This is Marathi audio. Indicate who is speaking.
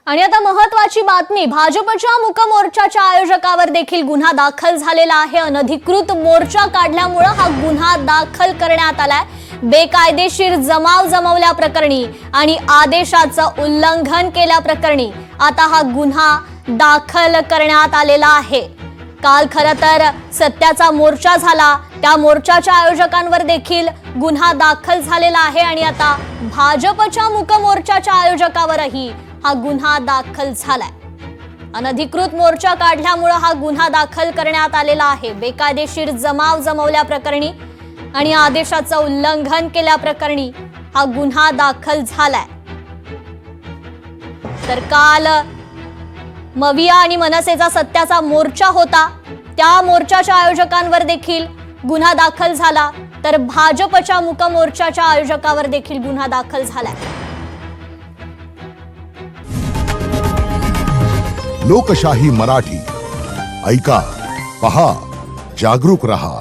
Speaker 1: आणि आता महत्त्वाची बातमी, भाजपच्या मूक मोर्चाच्या आयोजकावर देखील गुन्हा दाखल झालेला आहे। अनधिकृत मोर्चा काढल्यामुळे हा गुन्हा दाखल करण्यात आलाय। बेकायदेशीर जमाव जमवल्या प्रकरणी आणि आदेशाचं उल्लंघन केल्या प्रकरणी आता हा गुन्हा दाखल करण्यात आलेला आहे। काल खरं तर सत्याचा मोर्चा झाला, त्या मोर्चाच्या आयोजकांवर देखील गुन्हा दाखल झालेला आहे आणि आता भाजपच्या मूक मोर्चाच्या आयोजकावरही हा गुन्हा दाखल झालाय। अनधिकृत मोर्चा काढल्यामुळे हा गुन्हा दाखल करण्यात आलेला आहे। बेकायदेशीर जमाव जमवल्या प्रकरणी आणि आदेशाचं उल्लंघन केल्या प्रकरणी हा गुन्हा दाखल झालाय। तर काल मविया आणि मनसेचा सत्याचा मोर्चा होता, त्या मोर्चाच्या आयोजकांवर देखील गुन्हा दाखल झाला, तर भाजपच्या मूक मोर्चाच्या आयोजकावर देखील गुन्हा दाखल झालाय।
Speaker 2: लोकशाही मराठी ऐका, पहा, जागरूक रहा।